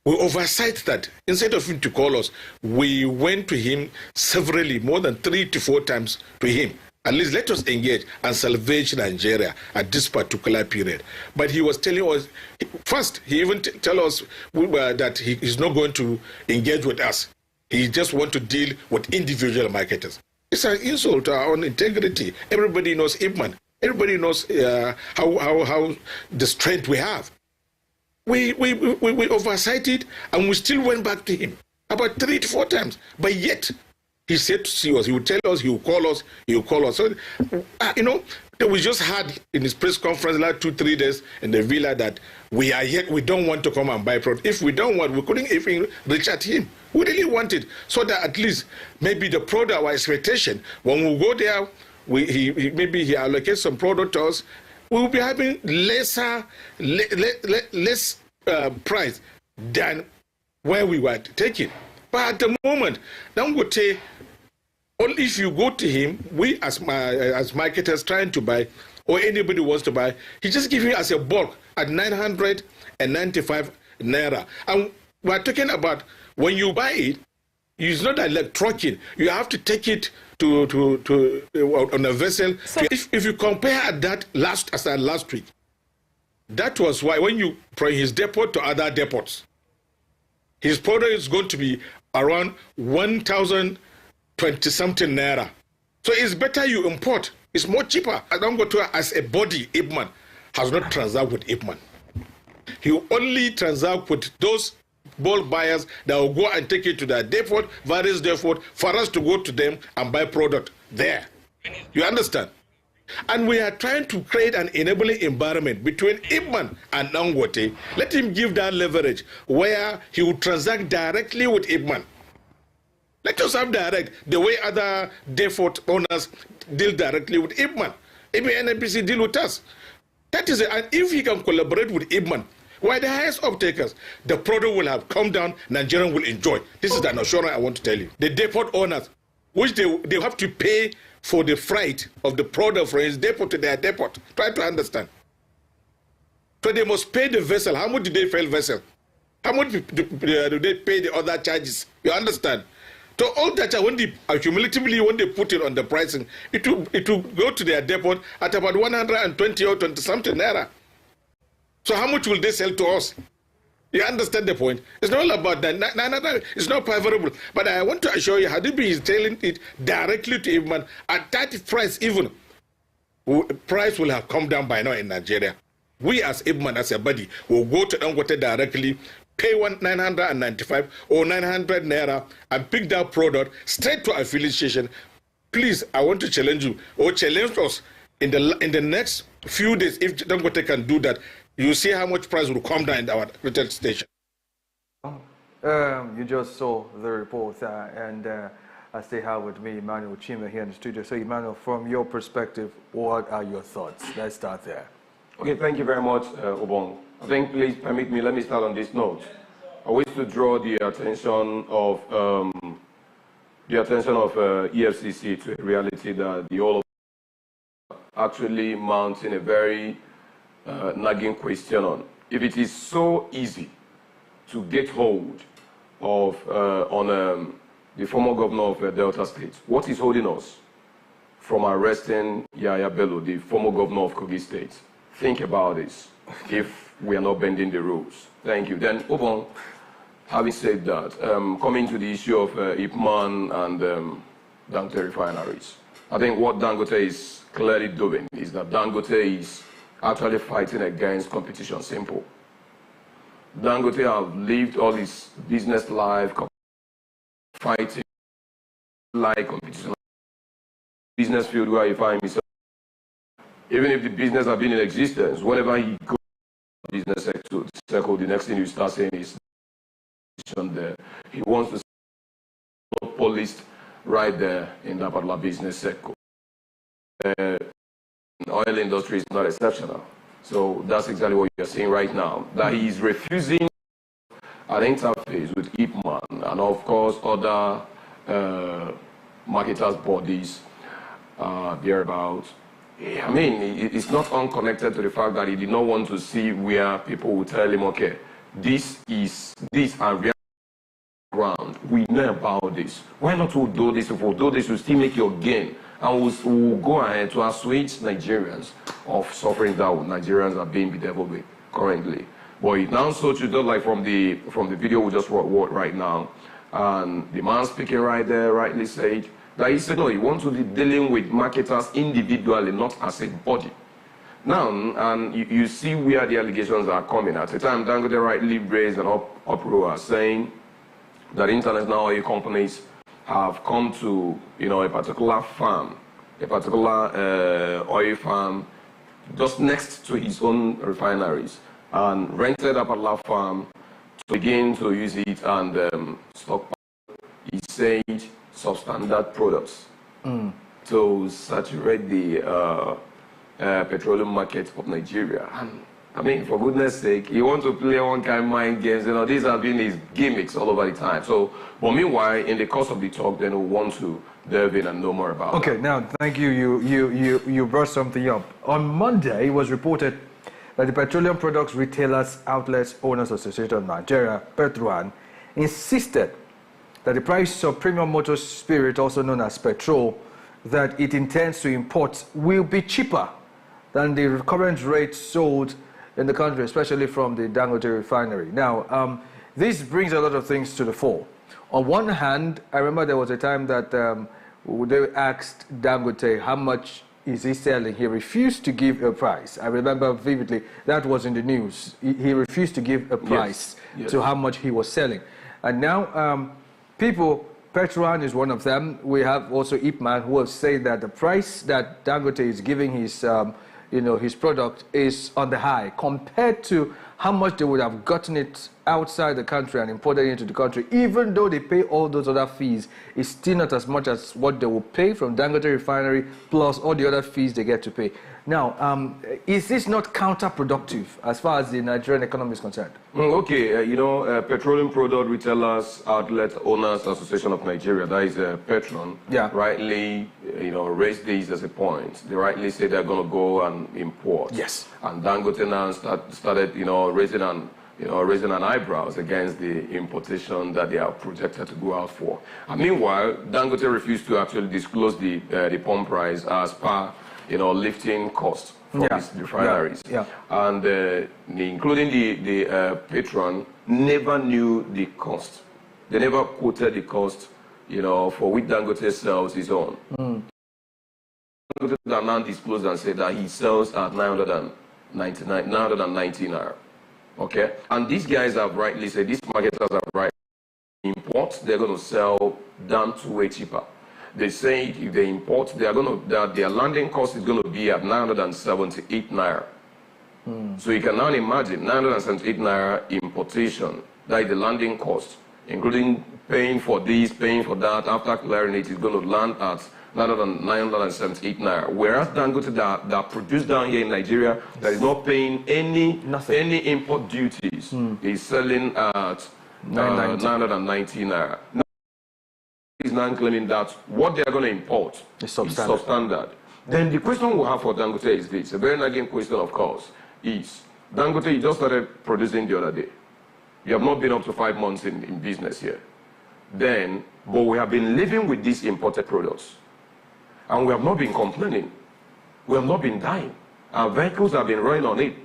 we oversight that. Instead of him to call us, we went to him severally, more than 3 to 4 times to him. At least let us engage and salvage Nigeria at this particular period. But he was telling us, first, he even tell us that he is not going to engage with us. He just wants to deal with individual marketers. It's an insult to our own integrity. Everybody knows Ipman. Everybody knows how the strength we have. We oversighted, and we still went back to him about 3 to 4 times. But yet, he said to see us, he would tell us, he would call us, he would call us. So, we just had in his press conference like 2-3 days in the villa that we are here, we don't want to come and buy product. If we don't want, we couldn't even reach at him. We really wanted, so that at least maybe the product, our expectation, when we go there, maybe he allocates some product to us, we will be having less price than where we were taking. But at the moment, Dangote, only if you go to him, we as marketers trying to buy, or anybody wants to buy, he just gives you as a bulk at 995 naira. And we're talking about when you buy it, it's not like trucking. You have to take it to on a vessel. So if you compare that last week, that was why when you from his depot to other depots, his product is going to be around 1,020 something naira. So it's better you import. It's more cheaper. I don't go to as a body, Ipman. has not transacted with Ipman. He will only transact with those bulk buyers that will go and take it to their depot, various depot, for us to go to them and buy product there. You understand? And we are trying to create an enabling environment between Ipman and Dangote. Let him give that leverage where he will transact directly with Ipman. Let us have direct, the way other depot owners deal directly with Ipman. Even NNPC deal with us. That is it. And if he can collaborate with Ipman, who are the highest off-takers, the product will have come down, Nigerians will enjoy. This is an assurance I want to tell you. The depot owners, which they have to pay for the freight of the product from his depot to their depot. Try to understand. So they must pay the vessel. How much do they pay the vessel? How much do they pay the other charges? You understand? So all that, when they accumulatively, when they put it on the pricing, it will go to their depot at about 120 or 20 something naira. So how much will they sell to us? You understand the point? It's not all about that. No, it's not favorable. But I want to assure you, Hadibi is telling it directly to Ipman at that price even. Price will have come down by now in Nigeria. We as Ipman, as a body, will go to Dangote directly, pay 995 or 900 naira and pick that product straight to affiliation. Please, I want to challenge you or challenge us in the next few days. If Dangote can do that, you see how much price will come down in our retail station. You just saw the report, and I still have with me Emmanuel Chima here in the studio. So, Emmanuel, from your perspective, what are your thoughts? Let's start there. Okay, thank you very much, Obong. I think, please permit me, let me start on this note. I wish to draw the attention of EFCC to a reality that the all of actually mounting a very nagging question on. If it is so easy to get hold of the former governor of Delta State, what is holding us from arresting Yaya Bello, the former governor of Kogi State? Think about this, if we are not bending the rules. Thank you. Then, Obon, having said that, coming to the issue of Ipman and Dangote refineries, I think what Dangote is clearly doing is that Dangote is actually fighting against competition. Simple. Dangote have lived all his business life fighting like competition. Business field where he finds himself. Even if the business have been in existence, whenever he goes to the business circle, the next thing you start saying is there. He wants to see policed right there in that particular business circle. The oil industry is not exceptional. So that's exactly what you're seeing right now. That he is refusing an interface with Ipman and of course other marketers' bodies thereabouts. I mean, it's not unconnected to the fact that he did not want to see where people will tell him, okay, this and real ground. We know about this. Why not we'll do this? If we'll do this, we'll still make your gain. And we'll go ahead to assuage Nigerians of suffering that Nigerians are being bedeviled with currently. But it now so to do like from the video we just watched right now, and the man speaking right there rightly said that he said, no, he wants to be dealing with marketers individually, not as a body. Now, and you see where the allegations are coming. At the time, Dangote rightly raised an uproar saying that international oil companies have come to, a particular farm, a particular oil farm just next to his own refineries, and rented a particular farm to begin to use it and stockpile, he said, substandard products to saturate the petroleum market of Nigeria. And I mean, for goodness sake, he wants to play one kind of mind games. These have been his gimmicks all over the time. So, but meanwhile, in the course of the talk, then we want to delve in and know more about Okay, that. now, thank you. You brought something up. On Monday, it was reported that the Petroleum Products Retailers Outlets Owners Association of Nigeria, Petruan, insisted that the price of premium motor spirit, also known as petrol, that it intends to import will be cheaper than the current rate sold in the country, especially from the Dangote refinery. Now, this brings a lot of things to the fore. On one hand, I remember there was a time that they asked Dangote how much is he selling? He refused to give a price. I remember vividly, that was in the news. He refused to give a price to how much he was selling. And now people, Petron is one of them. We have also Ipman, who have said that the price that Dangote is giving his, his product is on the high compared to how much they would have gotten it outside the country and imported it into the country. Even though they pay all those other fees, it's still not as much as what they will pay from Dangote Refinery plus all the other fees they get to pay. Now, is this not counterproductive as far as the Nigerian economy is concerned? Okay, Petroleum Product Retailers Outlet Owners Association of Nigeria, that is Petron, rightly, raised this as a point. They rightly say they're going to go and import. Yes. And Dangote now started, raising an eyebrows against the importation that they are projected to go out for. And meanwhile, Dangote refused to actually disclose the pump price as per lifting cost for these refineries. And including the Petron never knew the cost. They never quoted the cost, for which Dangote sells his own. Dangote now disclosed and said that he sells at 919 naira. Okay? And these guys have rightly said, these marketers have rightly import, they're going to sell down to way cheaper. They say if they import, their landing cost is going to be at 978 naira. So you can now imagine 978 naira importation, that is the landing cost, including paying for this, paying for that. After clearing it, it's going to land at 978 naira. Whereas Dangote that produced down here in Nigeria, that is not paying any import duties, is selling at 990 naira. Is now claiming that what they are going to import is substandard. Then the question we have for Dangote is this, a very nagging question, of course, is Dangote, you just started producing the other day. You have not been up to 5 months in business here. But we have been living with these imported products. And we have not been complaining. We have not been dying. Our vehicles have been running on it.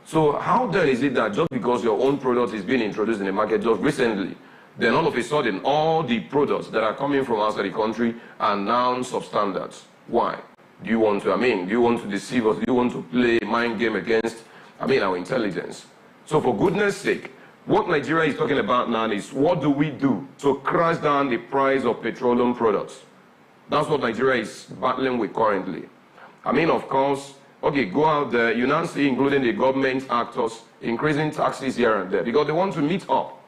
So how then is it that just because your own product is being introduced in the market just recently, then all of a sudden, all the products that are coming from outside the country are now substandard? Why? Do you want to deceive us? Do you want to play a mind game against, our intelligence? So for goodness sake, what Nigeria is talking about now is what do we do to crash down the price of petroleum products? That's what Nigeria is battling with currently. Of course, okay, go out there, you now see, including the government actors, increasing taxes here and there because they want to meet up.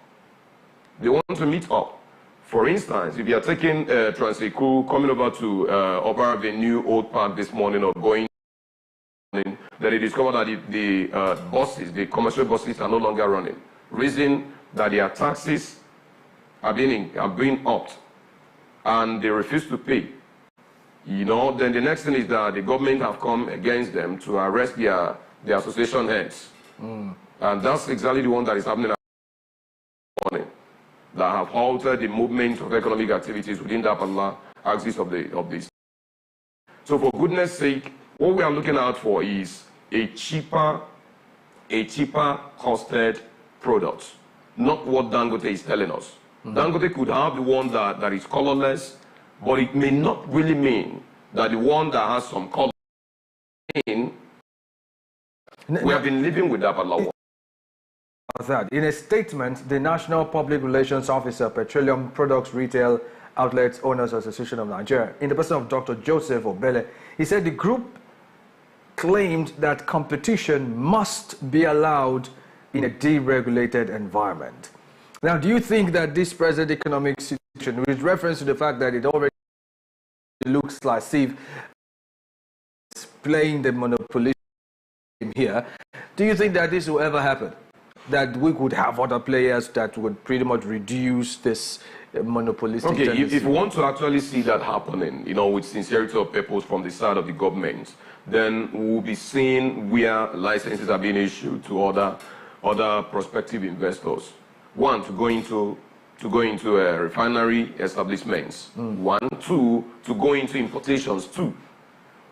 They want to meet up. For instance, if you are taking Transico coming over to Upper Avenue Old Park this morning or going, that they discovered that the buses, the commercial buses are no longer running. Reason that their taxes are being upped and they refuse to pay. Then the next thing is that the government have come against them to arrest their association heads. And that's exactly the one that is happening this morning, that have halted the movement of economic activities within the particular axis of this. So for goodness sake, what we are looking out for is a cheaper costed product, not what Dangote is telling us. Dangote could have the one that is colorless, but it may not really mean that the one that has some color. We have been living with that particular one. In a statement, the National Public Relations Officer, Petroleum Products Retail Outlets Owners Association of Nigeria, in the person of Dr. Joseph Obele, he said the group claimed that competition must be allowed in a deregulated environment. Now, do you think that this present economic situation, with reference to the fact that it already looks like if it's playing the monopoly here, do you think that this will ever happen? That we could have other players that would pretty much reduce this monopolistic tendency? If you want to actually see that happening, with sincerity of purpose from the side of the government, then we'll be seeing where licenses are being issued to other prospective investors. One, to go into refinery establishments. One, two, to go into importations. Two,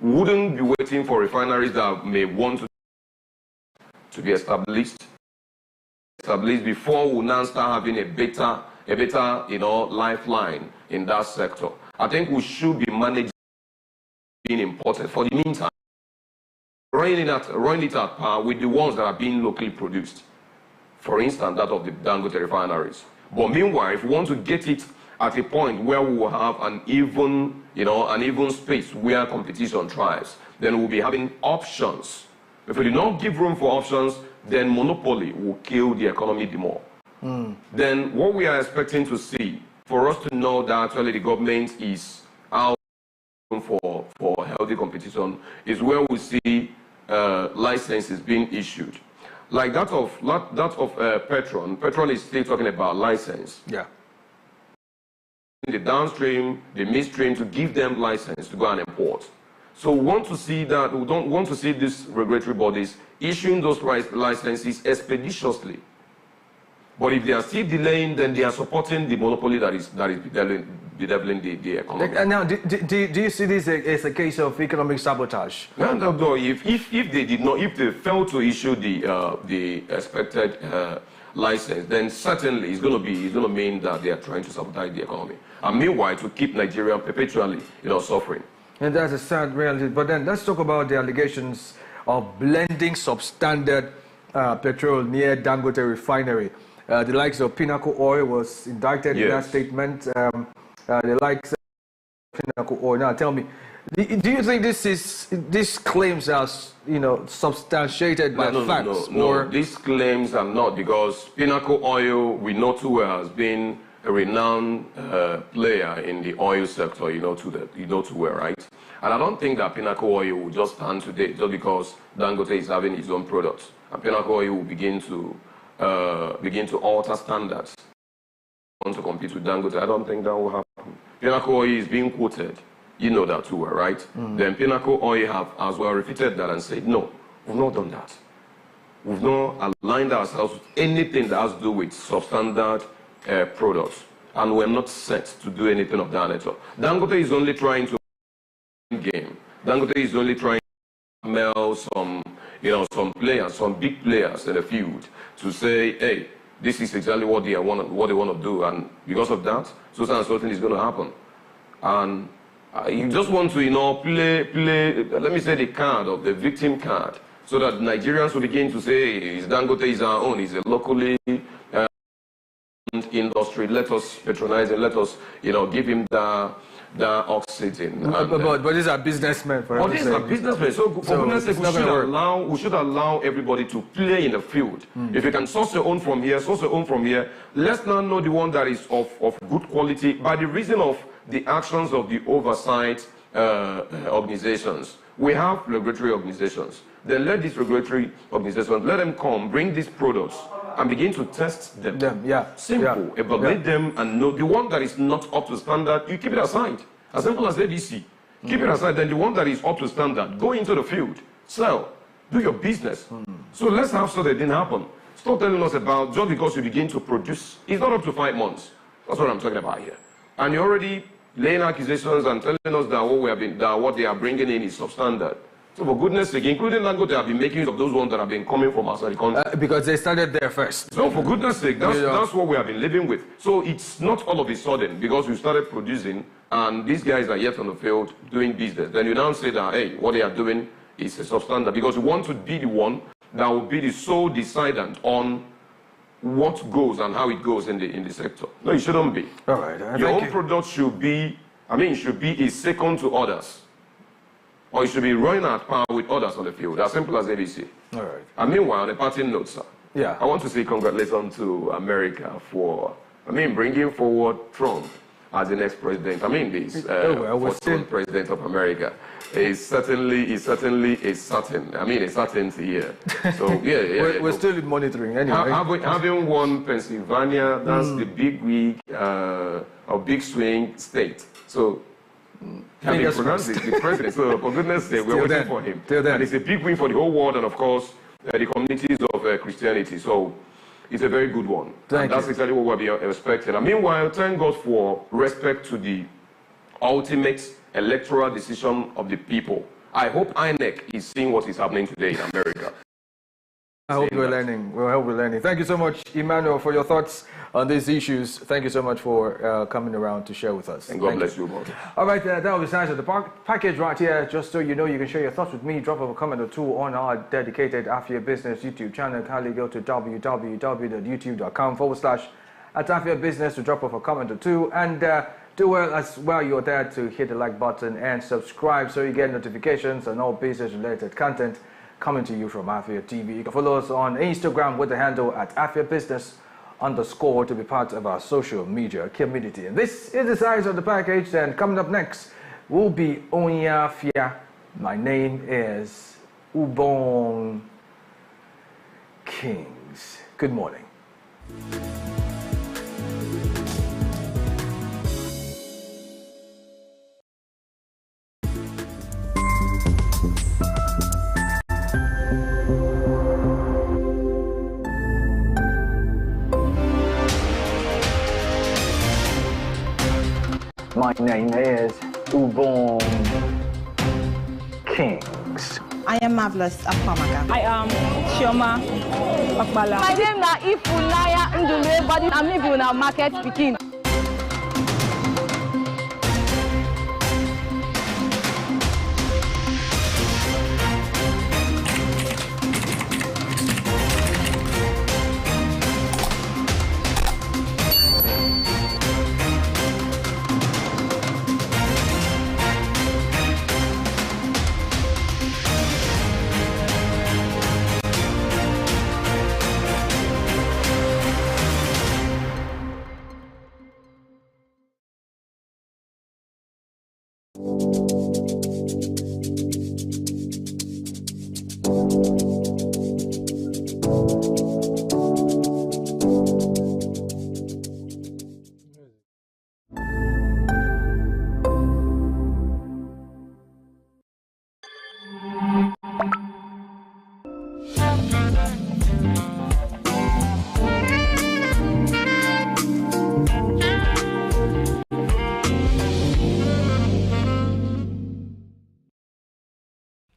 we wouldn't be waiting for refineries that may want to be established before we now start having a better lifeline in that sector. I think we should be managing being imported for the meantime, running it at par with the ones that are being locally produced. For instance, that of the Dangote refineries. But meanwhile, if we want to get it at a point where we will have an even space where competition thrives, then we'll be having options. If we do not give room for options, then monopoly will kill the economy the more. Then what we are expecting to see, for us to know that actually the government is out for healthy competition, is where we see licenses being issued. Like that of Petron. Petron is still talking about license. Yeah. The downstream, the midstream, to give them license to go and import. So we want to see that, we don't want to see these regulatory bodies issuing those licenses expeditiously. But if they are still delaying, then they are supporting the monopoly that is bedeviling the economy. And now, do you see this as a case of economic sabotage? No. If they fail to issue the expected license, then certainly it's going to mean that they are trying to sabotage the economy. And meanwhile, to keep Nigeria perpetually, suffering. And that's a sad reality. But then let's talk about the allegations of blending substandard petrol near Dangote refinery. The likes of Pinnacle Oil was indicted in that statement. The likes of Pinnacle Oil. Now, tell me, do you think these claims are, substantiated by facts? No, these claims are not, because Pinnacle Oil, we know too well, has been a renowned player in the oil sector, too well, right? And I don't think that Pinnacle Oil will just stand today just because Dangote is having its own products. And Pinnacle Oil will begin to alter standards want to compete with Dangote. I don't think that will happen. Pinnacle Oil is being quoted. You know that too well, right? Then Pinnacle Oil have as well repeated that and said, no, we've not done that. We've not aligned ourselves with anything that has to do with substandard products. And we're not set to do anything of that nature. Dangote is only trying to game. Dangote is only trying to mail some players, some big players in the field to say, hey, this is exactly what they want to do, and because of that, so and so thing is going to happen. And you just want to, play, let me say, the card of the victim card, so that Nigerians will begin to say, hey, Dangote is our own, he's a locally industry, let us patronize it, let us, give him the oxygen. But these are businessmen. These are businessmen. So for goodness sake, we should allow everybody to play in the field. If you can source your own from here, let's now know the one that is of good quality by the reason of the actions of the oversight organizations. We have regulatory organizations. Then let these regulatory organizations, let them come, bring these products, and begin to test them. Simple. Evaluate them and know the one that is not up to standard, you keep it aside. As simple as ABC. Keep it aside. Then the one that is up to standard, go into the field, sell, do your business. So let's have so that didn't happen. Stop telling us about just because you begin to produce. It's not up to 5 months. That's what I'm talking about here. And you're already laying accusations and telling us that what they are bringing in is substandard. So for goodness sake, including Dangote, have been making use of those ones that have been coming from outside the country. Because they started there first. So for goodness sake, that's what we have been living with. So it's not all of a sudden because we started producing and these guys are yet on the field doing business. Then you now say that, hey, what they are doing is a substandard, because we want to be the one that will be the sole decident on what goes and how it goes in the sector. No, it shouldn't be. All right. Your own product should be a second to others. Or you should be running at par with others on the field. As simple as ABC. All right. And meanwhile, on a parting note, sir, I want to say congratulations to America for, bringing forward Trump as the next president. This 14th president of America is certainly a certainty here. So we're still monitoring anyway. Having won Pennsylvania, that's the big week or big swing state. So. Having pronounced the president, so for goodness sake, we're waiting for him. And it's a big win for the whole world and, of course, the communities of Christianity. So it's a very good one. That's exactly what we'll be expecting. And meanwhile, thank God for respect to the ultimate electoral decision of the people. I hope INEC is seeing what is happening today in America. I hope we're learning. We hope we're learning. Thank you so much, Emmanuel, for your thoughts on these issues. Thank you so much for coming around to share with us. And God bless you both. All right, that was the size of the package right here. Just so you know, you can share your thoughts with me. Drop off a comment or two on our dedicated Afia Business YouTube channel. Kindly go to www.youtube.com/Afia Business to drop off a comment or two. And do well as well. You're there to hit the like button and subscribe so you get notifications on all business-related content coming to you from Afia TV. You can follow us on Instagram with the handle at Afia Business _ to be part of our social media community. And this is the size of the package. And coming up next will be Onyafia. My name is Ubong Kings. Good morning. My name is Ubong Kings. I am Marvelous Apamaga. I am Chioma Akbala. My name na Ifunaya Ndule, but I'm living in a market speaking.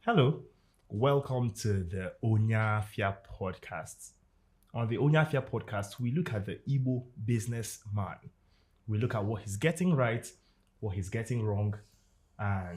Hello, welcome to the Onyafia podcast. On the Onyafia podcast, we look at the Igbo businessman. We look at what he's getting right, what he's getting wrong, and